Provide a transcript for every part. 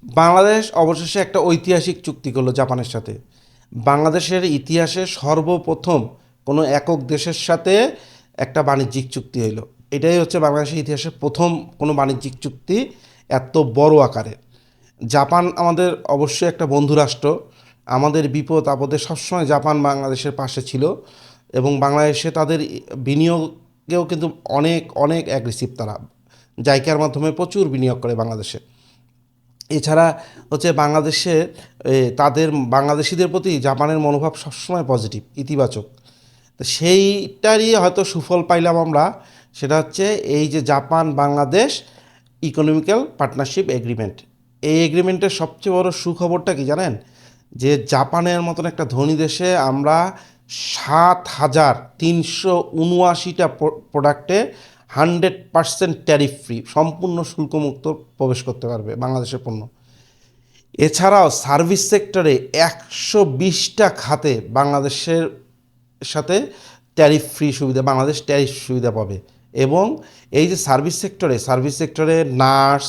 বাংলাদেশ অবশেষে একটা ঐতিহাসিক চুক্তি করলো জাপানের সাথে। বাংলাদেশের ইতিহাসে সর্বপ্রথম কোনো একক দেশের সাথে একটা বাণিজ্যিক চুক্তি হইল। এটাই হচ্ছে বাংলাদেশের ইতিহাসে প্রথম কোনো বাণিজ্যিক চুক্তি এত বড় আকারের। জাপান আমাদের অবশ্যই একটা বন্ধু রাষ্ট্র। আমাদের বিপদ আপদে সবসময় জাপান বাংলাদেশের পাশে ছিল এবং বাংলাদেশে তাদের বিনিয়োগেও কিন্তু অনেক অনেক অ্যাগ্রেসিভ তারা। জাইকার মাধ্যমে প্রচুর বিনিয়োগ করে বাংলাদেশে। এছাড়া হচ্ছে বাংলাদেশে তাদের বাংলাদেশিদের প্রতি জাপানের মনোভাব সবসময় পজিটিভ, ইতিবাচক। তো সেইটারই হয়তো সুফল পাইলাম আমরা। সেটা হচ্ছে এই যে Japan Bangladesh economical partnership agreement. এই এগ্রিমেন্টের সবচেয়ে বড় সুখবরটা কি জানেন? যে জাপানের মতন একটা ধনী দেশে আমরা 7,379টা প্রোডাক্টে 100% ট্যারিফ ফ্রি, সম্পূর্ণ শুল্কমুক্ত প্রবেশ করতে পারবে বাংলাদেশের পণ্য। এছাড়াও সার্ভিস সেক্টরে 120টা খাতে বাংলাদেশের সাথে ট্যারিফ ফ্রি সুবিধা, বাংলাদেশ ট্যারিফ সুবিধা পাবে। এবং এই যে সার্ভিস সেক্টরে নার্স,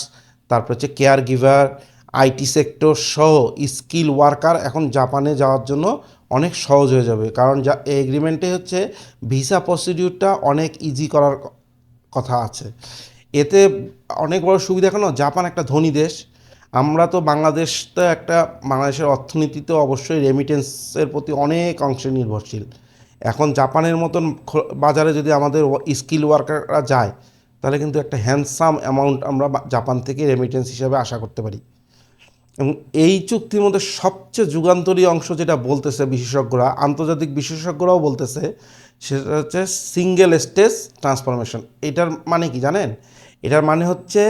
তারপর হচ্ছে কেয়ার গিভার, আইটি সেক্টর সহ স্কিল ওয়ার্কার এখন জাপানে যাওয়ার জন্য অনেক সহজ হয়ে যাবে। কারণ এই এগ্রিমেন্টে হচ্ছে ভিসা প্রসিডিউরটা অনেক ইজি করার কথা আছে। এতে অনেক বড় সুবিধা। কেন? জাপান একটা ধনী দেশ। আমরা তো বাংলাদেশ তো একটা, বাংলাদেশের অর্থনীতি তো অবশ্যই রেমিটেন্সের প্রতি অনেক অংশে নির্ভরশীল। এখন জাপানের মতন বাজারে যদি আমাদের স্কিল ওয়ার্কাররা যায়, তাহলে কিন্তু একটা হ্যান্ডসাম অ্যামাউন্ট আমরা জাপান থেকে রেমিটেন্স হিসেবে আশা করতে পারি। এবং এই চুক্তির মধ্যে সবচেয়ে যুগান্তরী অংশ যেটা বলতেছে বিশেষজ্ঞরা, আন্তর্জাতিক বিশেষজ্ঞরাও বলতেছে, সেটা হচ্ছে সিঙ্গেল স্টেজ ট্রান্সফরমেশন। এটার মানে কি জানেন? এটার মানে হচ্ছে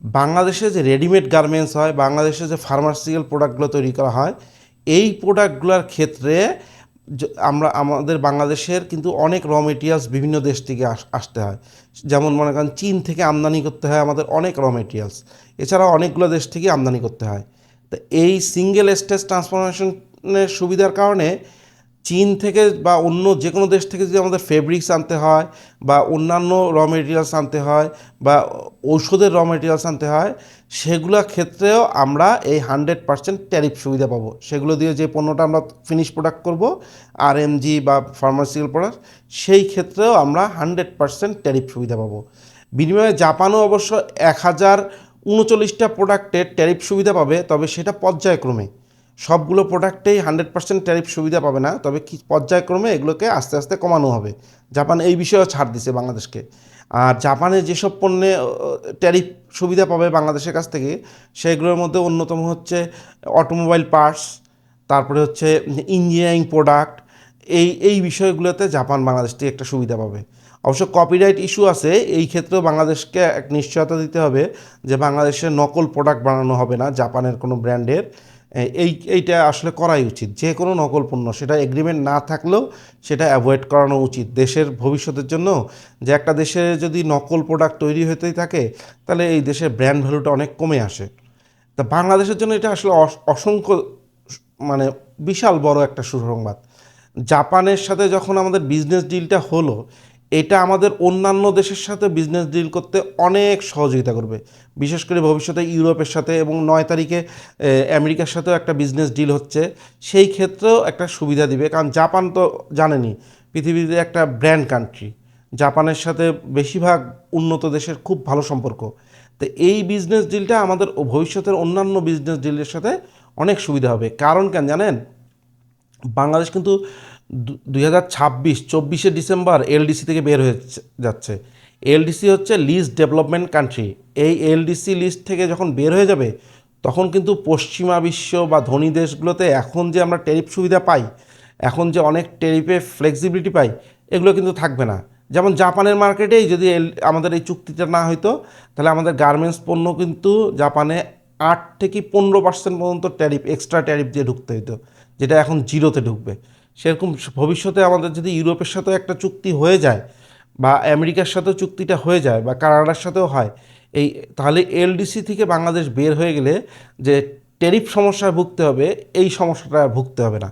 বাংলাদেশে যে রেডিমেড গার্মেন্টস হয়, বাংলাদেশে যে ফার্মাসিউটিক্যাল প্রোডাক্টগুলো তৈরি করা হয়, এই প্রোডাক্টগুলোর ক্ষেত্রে আমাদের বাংলাদেশের কিন্তু অনেক র মেটেরিয়ালস বিভিন্ন দেশ থেকে আসতে হয়। যেমন মনে করেন চীন থেকে আমদানি করতে হয় আমাদের অনেক র মেটেরিয়ালস। এছাড়াও অনেকগুলো দেশ থেকে আমদানি করতে হয়। তো এই সিঙ্গেল স্টেজ ট্রান্সফরমেশনের সুবিধার কারণে চীন থেকে বা অন্য যে কোনো দেশ থেকে যদি আমাদের ফেব্রিক্স আনতে হয় বা অন্যান্য র মেটেরিয়ালস আনতে হয় বা ঔষধের র মেটেরিয়ালস আনতে হয়, সেগুলোর ক্ষেত্রেও আমরা এই 100% ট্যারিফ সুবিধা পাবো। সেগুলো দিয়ে যে পণ্যটা আমরা ফিনিশ প্রোডাক্ট করব, আরএমজি বা ফার্মাসিউটিক্যাল প্রোডাক্ট, সেই ক্ষেত্রেও আমরা 100% ট্যারিফ সুবিধা পাবো। বিনিময়ে জাপানও অবশ্য 1039টা প্রোডাক্টের ট্যারিফ সুবিধা পাবে, তবে সেটা পর্যায়ক্রমে। সবগুলো প্রোডাক্টেই 100% ট্যারিফ সুবিধা পাবে না, তবে কি পর্যায়ক্রমে এগুলোকে আস্তে আস্তে কমানো হবে। জাপান এই বিষয়েও ছাড় দিছে বাংলাদেশকে। আর জাপানে যেসব পণ্যে ট্যারিফ সুবিধা পাবে বাংলাদেশের কাছ থেকে, সেগুলোর মধ্যে অন্যতম হচ্ছে অটোমোবাইল পার্টস, তারপরে হচ্ছে ইঞ্জিনিয়ারিং প্রোডাক্ট। এই বিষয়গুলোতে জাপান বাংলাদেশ থেকে একটা সুবিধা পাবে। অবশ্য কপিরাইট ইস্যু আছে, এই ক্ষেত্রেও বাংলাদেশকে এক নিশ্চয়তা দিতে হবে যে বাংলাদেশে নকল প্রোডাক্ট বানানো হবে না জাপানের কোনো ব্র্যান্ডের। এইটা আসলে করাই উচিত। যে কোনো নকল পণ্য, সেটা এগ্রিমেন্ট না থাকলেও সেটা অ্যাভয়েড করানো উচিত দেশের ভবিষ্যতের জন্য। যে একটা দেশে যদি নকল প্রোডাক্ট তৈরি হতেই থাকে, তাহলে এই দেশের ব্র্যান্ড ভ্যালুটা অনেক কমে আসে। তা বাংলাদেশের জন্য এটা আসলে অসংখ্য, মানে বিশাল বড় একটা সুসংবাদ। জাপানের সাথে যখন আমাদের বিজনেস ডিলটা হলো, এটা আমাদের অন্যান্য দেশের সাথে বিজনেস ডিল করতে অনেক সহযোগিতা করবে। বিশেষ করে ভবিষ্যতে ইউরোপের সাথে এবং 9 তারিখে আমেরিকার সাথেও একটা বিজনেস ডিল হচ্ছে, সেই ক্ষেত্রেও একটা সুবিধা দিবে। কারণ জাপান তো জানেনই পৃথিবীতে একটা ব্র্যান্ড কান্ট্রি। জাপানের সাথে বেশিরভাগ উন্নত দেশের খুব ভালো সম্পর্ক। তো এই বিজনেস ডিলটা আমাদের ভবিষ্যতের অন্যান্য বিজনেস ডিলের সাথে অনেক সুবিধা হবে। কারণ কেন জানেন? বাংলাদেশ কিন্তু 2024 এলডিসি থেকে বের হয়ে যাচ্ছে। এলডিসি হচ্ছে লিস্ট ডেভেলপমেন্ট কান্ট্রি। এই এলডিসি লিস্ট থেকে যখন বের হয়ে যাবে, তখন কিন্তু পশ্চিমা বিশ্ব বা ধনী দেশগুলোতে এখন যে আমরা ট্যারিফ সুবিধা পাই, এখন যে অনেক ট্যারিফে ফ্লেক্সিবিলিটি পাই, এগুলো কিন্তু থাকবে না। যেমন জাপানের মার্কেটেই যদি আমাদের এই চুক্তিটা না হইতো, তাহলে আমাদের গার্মেন্টস পণ্য কিন্তু জাপানে 8 থেকে 15% পর্যন্ত ট্যারিফ, এক্সট্রা ট্যারিফ দিয়ে ঢুকতে হইতো, যেটা এখন জিরোতে ঢুকবে। সেরকম ভবিষ্যতে আমাদের যদি ইউরোপের সাথেও একটা চুক্তি হয়ে যায় বা আমেরিকার সাথেও চুক্তিটা হয়ে যায় বা কানাডার সাথেও হয়, এই তাহলে এলডিসি থেকে বাংলাদেশ বের হয়ে গেলে যে ট্যারিফ সমস্যায় ভুগতে হবে, এই সমস্যাটা আর ভুগতে হবে না।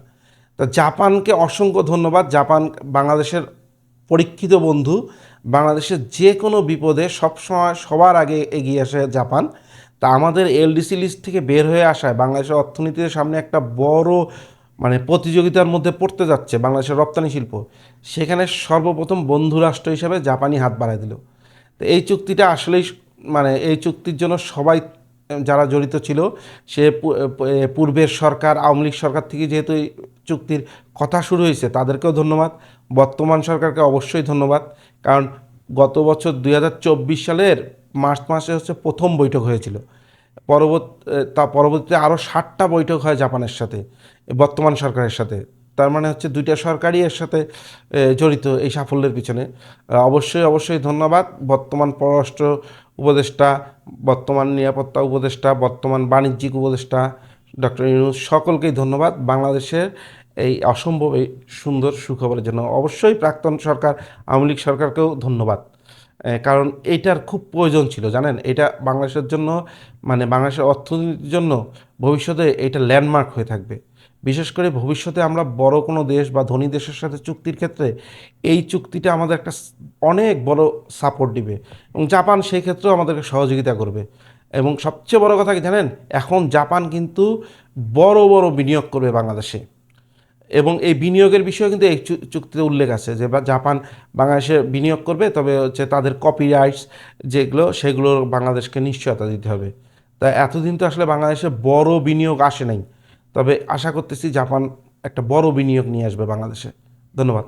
তা জাপানকে অসংখ্য ধন্যবাদ। জাপান বাংলাদেশের পরীক্ষিত বন্ধু। বাংলাদেশের যে কোনো বিপদে সবসময় সবার আগে এগিয়ে আসে জাপান। তা আমাদের এলডিসি লিস্ট থেকে বের হয়ে আসায় বাংলাদেশের অর্থনীতির সামনে একটা বড় মানে প্রতিযোগিতার মধ্যে পড়তে যাচ্ছে বাংলাদেশের রপ্তানি শিল্প। সেখানে সর্বপ্রথম বন্ধু রাষ্ট্র হিসেবে জাপানি হাত বাড়ায় দিল। তো এই চুক্তিটা আসলেই মানে এই চুক্তির জন্য সবাই যারা জড়িত ছিল, সে পূর্বের সরকার আওয়ামী লীগ সরকার থেকে যেহেতু এই চুক্তির কথা শুরু হয়েছে তাদেরকেও ধন্যবাদ, বর্তমান সরকারকে অবশ্যই ধন্যবাদ। কারণ গত বছর 2024 সালের মার্চ মাসে হচ্ছে প্রথম বৈঠক হয়েছিল। পরবর্তীতে আরও 60টা বৈঠক হয় জাপানের সাথে, বর্তমান সরকারের সাথে। তার মানে হচ্ছে দুইটা সরকারই এর সাথে জড়িত এই সাফল্যের পিছনে। অবশ্যই অবশ্যই ধন্যবাদ বর্তমান পররাষ্ট্র উপদেষ্টা, বর্তমান নিরাপত্তা উপদেষ্টা, বর্তমান বাণিজ্যিক উপদেষ্টা ডক্টর ইউনূস, সকলকেই ধন্যবাদ বাংলাদেশের এই অসম্ভব এই সুন্দর সুখবরের জন্য। অবশ্যই প্রাক্তন সরকার আওয়ামী লীগ সরকারকেও ধন্যবাদ, কারণ এইটার খুব প্রয়োজন ছিল জানেন। এটা বাংলাদেশের জন্য মানে বাংলাদেশের অর্থনীতির জন্য ভবিষ্যতে এটা ল্যান্ডমার্ক হয়ে থাকবে। বিশেষ করে ভবিষ্যতে আমরা বড় কোনো দেশ বা ধনী দেশের সাথে চুক্তির ক্ষেত্রে এই চুক্তিটা আমাদের একটা অনেক বড় সাপোর্ট দিবে, এবং জাপান সেই ক্ষেত্রেও আমাদেরকে সহযোগিতা করবে। এবং সবচেয়ে বড় কথা কি জানেন, এখন জাপান কিন্তু বড় বড় বিনিয়োগ করবে বাংলাদেশে, এবং এই বিনিয়োগের বিষয়ে কিন্তু এই চুক্তিতে উল্লেখ আছে যে জাপান বাংলাদেশে বিনিয়োগ করবে, তবে হচ্ছে তাদের কপিরাইটস যেগুলো সেগুলো বাংলাদেশকে নিশ্চয়তা দিতে হবে। তাই এতদিন তো আসলে বাংলাদেশে বড় বিনিয়োগ আসে নাই, তবে আশা করতেছি জাপান একটা বড় বিনিয়োগ নিয়ে আসবে বাংলাদেশে। ধন্যবাদ।